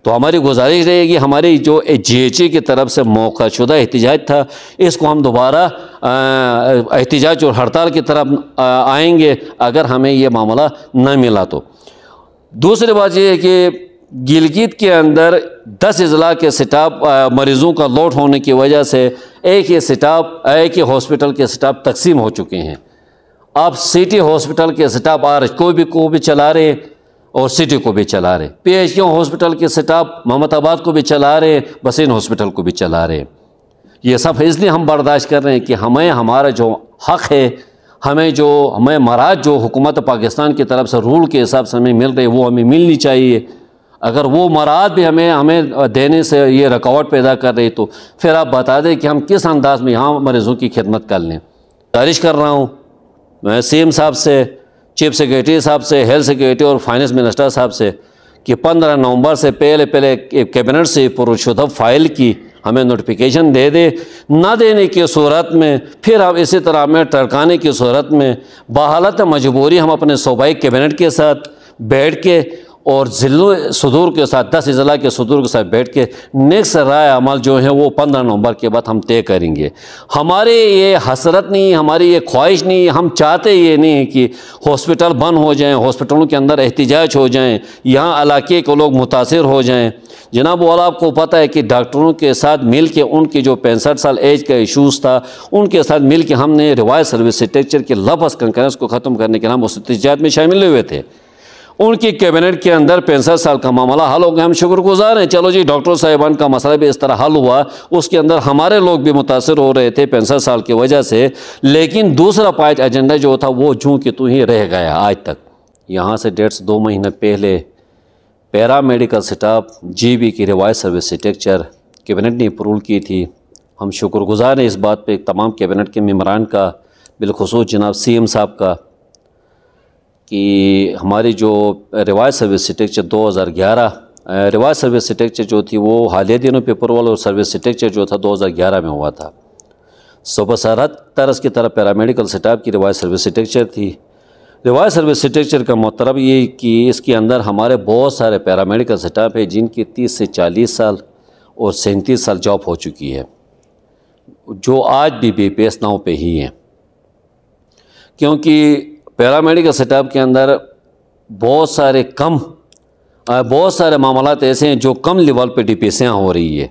تو ہماری گزارش رہے گی ہماری جو GHA کی طرف سے موقع شدہ احتجاج تھا اس کو ہم دوبارہ احتجاج اور ہڑتال کی طرف آئیں گے اگر ہمیں یہ معاملہ نہ ملا تو۔ دوسری بات یہ ہے کہ گلگت کے اندر 10 اضلاع کے سٹاف مریضوں کا لوڈ ہونے کی وجہ سے ایک ہی ہاسپٹل کے سٹاف تقسیم ہو چکے ہیں۔ آپ سٹی ہاسپٹل کے سٹاف RH کو بھی چلا رہے ہیں اور سٹی کو بھی چلا رہے ہیں، PHQ ہاسپٹل کے سٹاف محمد آباد کو بھی چلا رہے ہیں، بسین ہاسپٹل کو بھی چلا رہے ہیں۔ یہ سب اس لیے ہم برداشت کر رہے ہیں کہ ہمیں ہمارا جو حق ہے، ہمیں مراعات جو حکومت پاکستان کی طرف سے رول کے حساب سے ہمیں مل رہے وہ ہمیں ملنی چاہیے۔ اگر وہ مراعات بھی ہمیں دینے سے یہ رکاوٹ پیدا کر رہی تو پھر آپ بتا دیں کہ ہم کس انداز میں یہاں مریضوں کی خدمت کر لیں۔ گزارش کر رہا ہوں میں CM صاحب سے، چیف سیکریٹری صاحب سے، ہیلتھ سیکریٹری اور فائنانس منسٹر صاحب سے کہ 15 نومبر سے پہلے کیبنٹ سے اپروو شدہ فائل کی ہمیں نوٹیفیکیشن دے دے، نہ دینے کی صورت میں پھر ہم اسی طرح ہمیں ٹرکانے کی صورت میں بحالت مجبوری ہم اپنے صوبائی کیبنٹ کے ساتھ بیٹھ کے اور ضلع صدور کے ساتھ 10 اضلاع کے صدور کے ساتھ بیٹھ کے نیکسٹ رائے عمل جو ہے وہ 15 نومبر کے بعد ہم طے کریں گے۔ ہمارے یہ حسرت نہیں، ہماری یہ خواہش نہیں، ہم چاہتے یہ نہیں کہ ہاسپٹل بند ہو جائیں، ہاسپٹلوں کے اندر احتجاج ہو جائیں، یہاں علاقے کے لوگ متاثر ہو جائیں۔ جناب والا آپ کو پتہ ہے کہ ڈاکٹروں کے ساتھ مل کے ان کی جو 65 سال ایج کا ایشوز تھا ان کے ساتھ مل کے ہم نے ریوائز سروس اسٹرکچر کے لفظ کنکرنس کو ختم کرنے کے نام اس احتجاج میں شامل ہوئے تھے۔ ان کی کیبنٹ کے اندر 65 سال کا معاملہ حل ہو گیا، ہم شکر گزار ہیں، چلو جی ڈاکٹر صاحبان کا مسئلہ بھی اس طرح حل ہوا، اس کے اندر ہمارے لوگ بھی متاثر ہو رہے تھے 65 سال کی وجہ سے، لیکن دوسرا پوائنٹ ایجنڈا جو تھا وہ جوں کہ تو ہی رہ گیا آج تک۔ یہاں سے 2 مہینے پہلے پیرا میڈیکل سٹاف GB کی ریوائز سروس اسٹرکچر کیبنٹ نے اپروول کی تھی۔ ہم شکر گزار ہیں اس بات پہ تمام کیبنٹ کے ممبران کا، بالخصوص جناب CM صاحب کا، کہ ہماری جو revise service structure 2011 revise service structure جو تھی وہ حالیہ دنوں پہ اپروول اور سروس اسٹرکچر جو تھا 2011 میں ہوا تھا۔ صوبہ سرحد طرز کی طرف پیرامیڈیکل سٹاف کی ریوائز سروس اسٹرکچر تھی۔ ریوائز سروس اسٹرکچر کا مطلب یہ کہ اس کے اندر ہمارے بہت سارے پیرامیڈیکل سٹاف ہیں جن کی 30 سے 40 سال اور 37 سال جاب ہو چکی ہے، جو آج بھی BPS 9 پہ ہی ہیں، کیونکہ پیرامیڈیکل سٹاف کے اندر بہت سارے معاملات ایسے ہیں جو کم لیول پہ DPSیاں ہو رہی ہے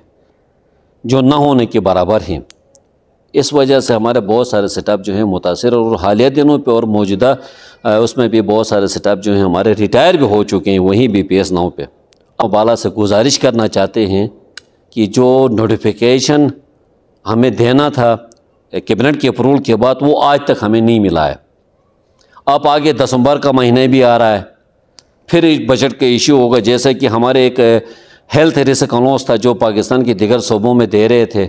جو نہ ہونے کے برابر ہیں۔ اس وجہ سے ہمارے بہت سارے سٹاف جو ہیں متاثر، اور حالیہ دنوں پہ اور موجودہ اس میں بھی بہت سارے سٹاف جو ہیں ہمارے ریٹائر بھی ہو چکے ہیں وہیں BPS 9 پہ۔ اب بالا سے گزارش کرنا چاہتے ہیں کہ جو نوٹیفیکیشن ہمیں دینا تھا کیبنٹ کے اپروول کے بعد وہ آج تک ہمیں نہیں ملا ہے۔ اب آگے دسمبر کا مہینہ بھی آ رہا ہے، پھر بجٹ کا ایشو ہوگا، جیسے کہ ہمارے ایک ہیلتھ رسک اناؤنس تھا جو پاکستان کے دیگر صوبوں میں دے رہے تھے،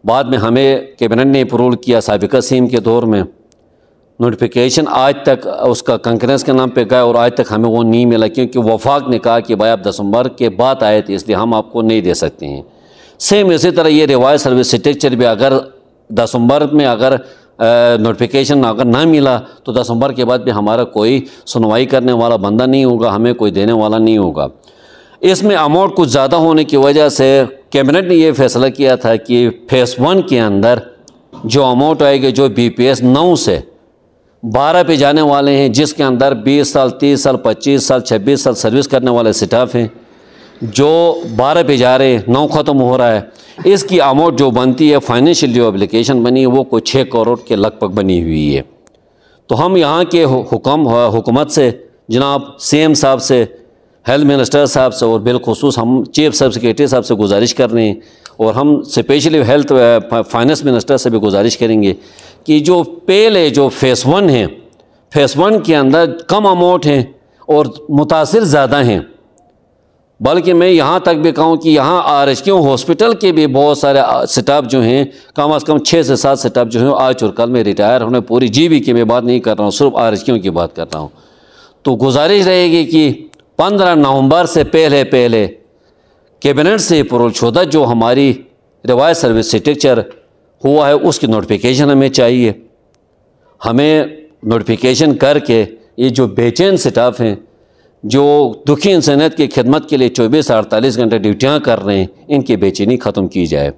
بعد میں ہمیں کیبنٹ نے اپروول کیا سابقہ CM کے دور میں، نوٹیفیکیشن آج تک اس کا کنکرنس کے نام پہ گیا اور آج تک ہمیں وہ نہیں ملا، کیونکہ وفاق نے کہا کہ بھائی آپ دسمبر کے بعد آئے تھے اس لیے ہم آپ کو نہیں دے سکتے ہیں۔ سیم اسی طرح یہ ریوائز سروس اسٹرکچر بھی اگر دسمبر میں اگر نوٹیفیکیشن اگر نہ ملا تو دسمبر کے بعد بھی ہمارا کوئی سنوائی کرنے والا بندہ نہیں ہوگا، ہمیں کوئی دینے والا نہیں ہوگا۔ اس میں اماؤنٹ کچھ زیادہ ہونے کی وجہ سے کیبنٹ نے یہ فیصلہ کیا تھا کہ فیس 1 کے اندر جو اماؤنٹ آئے گی جو BPS 9 سے 12 پہ جانے والے ہیں، جس کے اندر 20 سال 30 سال 25 سال 26 سال سروس کرنے والے سٹاف ہیں، جو 12 پہ جا رہے ہیں، 9 ختم ہو رہا ہے، اس کی اماؤنٹ جو بنتی ہے فائنینشیل جو اپلیکیشن بنی ہے وہ کوئی 6 کروڑ کے لگ بھگ بنی ہوئی ہے۔ تو ہم یہاں کے حکومت سے، جناب CM صاحب سے، ہیلتھ منسٹر صاحب سے، اور بالخصوص ہم چیف سب سیکریٹری صاحب سے گزارش کر رہے ہیں، اور ہم اسپیشلی ہیلتھ فائنانس منسٹر سے بھی گزارش کریں گے کہ جو پہلے جو فیس 1 ہیں، فیس 1 کے اندر کم اماؤنٹ ہیں اور متاثر زیادہ ہیں، بلکہ میں یہاں تک بھی کہوں کہ یہاں RHQ ہاسپٹل کے بھی بہت سارے سٹاف جو ہیں، کم از کم 6 سے 7 سٹاف جو ہیں آج اور کل میں ریٹائر ہونے، پوری GB کی میں بات نہیں کر رہا ہوں، صرف RHQ کی بات کر رہا ہوں۔ تو گزارش رہے گی کہ 15 نومبر سے پہلے کیبنٹ سے اپروول شدہ جو ہماری ریوائز سروس اسٹرکچر ہوا ہے اس کی نوٹیفیکیشن ہمیں چاہیے۔ ہمیں نوٹیفیکیشن کر کے یہ جو بے چین سٹاف ہیں جو دکھی انسانیت کی خدمت کے لیے 24 سے 48 گھنٹے ڈیوٹیاں کر رہے ہیں، ان کی بے چینی ختم کی جائے۔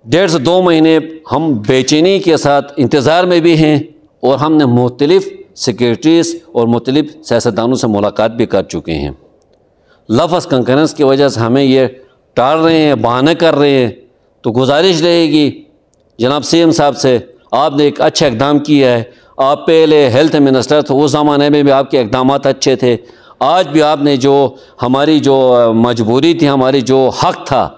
1.5 سے 2 مہینے ہم بے چینی کے ساتھ انتظار میں بھی ہیں، اور ہم نے مختلف سیکریٹریز اور مختلف سیاستدانوں سے ملاقات بھی کر چکے ہیں۔ لفظ کنکرنس کی وجہ سے ہمیں یہ ٹال رہے ہیں، بہانے کر رہے ہیں، تو گزارش رہے گی جناب سی ایم صاحب سے، آپ نے ایک اچھا اقدام کیا ہے، آپ پہلے ہیلتھ منسٹر تھے، اس زمانے میں بھی آپ کے اقدامات اچھے تھے، آج بھی آپ نے جو ہماری جو مجبوری تھی، ہماری جو حق تھا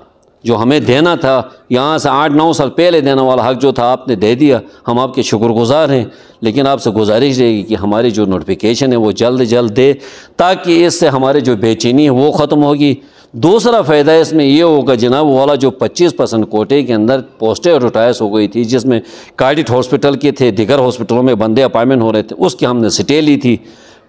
جو ہمیں دینا تھا، یہاں سے 8-9 سال پہلے دینے والا حق جو تھا آپ نے دے دیا، ہم آپ کے شکر گزار ہیں، لیکن آپ سے گزارش رہے گی کہ ہماری جو نوٹیفیکیشن ہے وہ جلد جلد دے، تاکہ اس سے ہمارے جو بے چینی ہے وہ ختم ہوگی۔ دوسرا فائدہ اس میں یہ ہوگا جناب، والا جو 25% کوٹے کے اندر پوسٹیں ریٹائرس ہو گئی تھی، جس میں کارڈٹ ہاسپٹل کے تھے، دیگر ہاسپٹلوں میں بندے اپائنٹمنٹ ہو رہے تھے، اس کی ہم نے سٹے لی تھی۔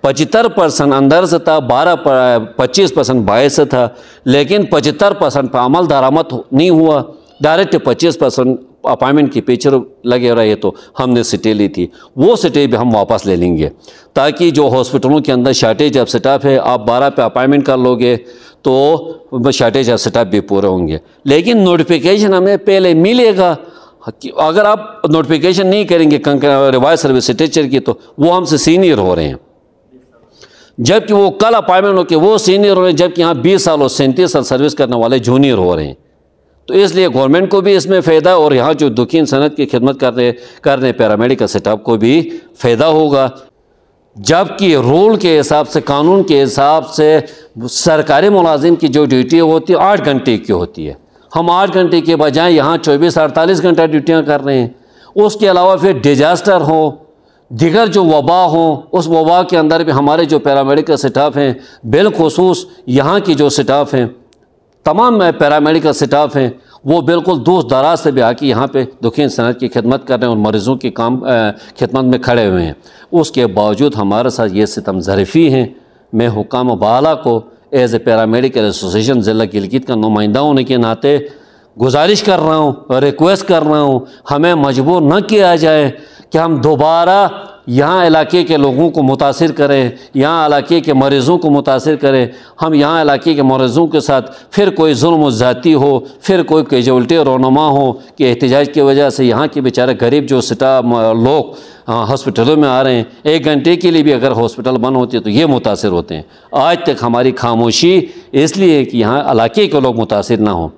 75% اندر سے تھا، 25% باہر سے تھا، لیکن 75% پہ عمل درآمد نہیں ہوا، ڈائریکٹ 25% اپائنٹمنٹ کی پیچھے لگے رہے، تو ہم نے سٹے لی تھی، وہ سٹے بھی ہم واپس لے لیں گے، تاکہ جو ہاسپٹلوں کے اندر شارٹیج آف سٹاف ہے، آپ 12 پہ اپائنٹمنٹ کر لو گے تو شارٹیج آف سٹاف بھی پورے ہوں گے۔ لیکن نوٹیفیکیشن ہمیں پہلے ملے گا، اگر آپ نوٹیفیکیشن نہیں کریں گے ریوائز سروس سٹیچر کی، تو وہ ہم سے سینئر ہو رہے ہیں، جبکہ وہ کل اپائنٹمنٹ ہو کے وہ سینئر ہو رہے ہیں، جبکہ یہاں 20 سال اور 37 سال سروس کرنے والے جونیئر ہو رہے ہیں۔ تو اس لیے گورنمنٹ کو بھی اس میں فائدہ، اور یہاں جو دکھی انسانیت کی خدمت کر رہے پیرامیڈیکل سٹاف کو بھی فائدہ ہوگا۔ جبکہ رول کے حساب سے، قانون کے حساب سے سرکاری ملازم کی جو ڈیوٹی ہوتی ہے 8 گھنٹے کی ہوتی ہے، ہم 8 گھنٹے کے بجائے یہاں 24-48 گھنٹہ ڈیوٹیاں کر رہے ہیں۔ اس کے علاوہ پھر ڈیزاسٹر ہو، دیگر جو وبا ہوں، اس وبا کے اندر بھی ہمارے جو پیرامیڈیکل سٹاف ہیں، بالخصوص یہاں کی جو سٹاف ہیں، تمام پیرامیڈیکل سٹاف ہیں، وہ بالکل دور دراز سے بھی آ کے یہاں پہ دکھی انسانیت کی خدمت کر رہے ہیں اور مریضوں کی خدمت میں کھڑے ہوئے ہیں۔ اس کے باوجود ہمارے ساتھ یہ ستم ظرفی ہیں۔ میں حکام بالا کو ایز اے پیرامیڈیکل ایسوسیشن ضلع گلگت کا نمائندہ ہونے کے ناطے گزارش کر رہا ہوں، ریکویسٹ کر رہا ہوں، ہمیں مجبور نہ کیا جائے کہ ہم دوبارہ یہاں علاقے کے لوگوں کو متاثر کریں، یہاں علاقے کے مریضوں کو متاثر کریں، ہم یہاں علاقے کے مریضوں کے ساتھ پھر کوئی ظلم و زیادتی ہو، پھر کوئی کیجولٹی رونما ہو کہ احتجاج کی وجہ سے یہاں کے بیچارے غریب جو لوگ ہاسپٹلوں میں آ رہے ہیں، 1 گھنٹے کے لیے بھی اگر ہاسپٹل بند ہوتی ہے تو یہ متاثر ہوتے ہیں۔ آج تک ہماری خاموشی اس لیے کہ یہاں علاقے کے لوگ متاثر نہ ہوں،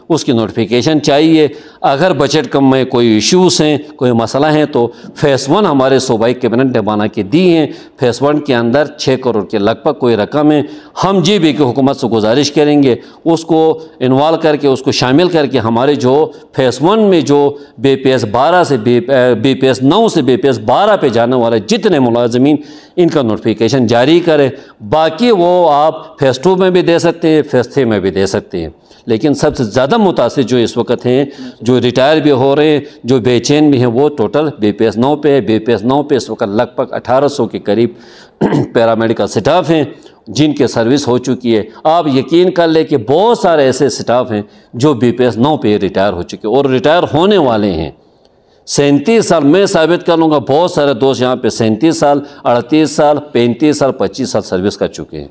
اس کی نوٹیفیکیشن چاہیے۔ اگر بجٹ کم میں کوئی ایشوز ہیں، کوئی مسئلہ ہیں، تو فیس 1 ہمارے صوبائی کیبنٹ نے بنا کے دی ہیں، فیس 1 کے اندر 6 کروڑ کے لگ بھگ کوئی رقم ہے، ہم جی بی کی حکومت سے گزارش کریں گے اس کو انوالو کر کے، اس کو شامل کر کے ہمارے جو فیس 1 میں جو بی پی ایس 12 سے بی پی ایس 9 سے بی پی ایس 12 پہ جانے والے جتنے ملازمین، ان کا نوٹیفیکیشن جاری کرے، باقی وہ آپ فیس 2 میں بھی دے سکتے ہیں، فیس 3 میں بھی دے سکتے ہیں۔ لیکن سب سے زیادہ متاثر جو اس وقت ہیں، جو ریٹائر بھی ہو رہے ہیں، جو بے چین بھی ہیں، وہ ٹوٹل بی پی ایس 9 پہ ہے۔ بی پی ایس 9 پہ اس وقت لگ بھگ 1800 کے قریب پیرامیڈیکل سٹاف ہیں جن کے سروس ہو چکی ہے۔ آپ یقین کر لیں کہ بہت سارے ایسے سٹاف ہیں جو بی پی ایس 9 پہ ریٹائر ہو چکے اور ریٹائر ہونے والے ہیں۔ 37 سال میں ثابت کر لوں گا، بہت سارے دوست یہاں پہ 37 سال، 38 سال، 35 سال، 25 سال سروس کر چکے ہیں۔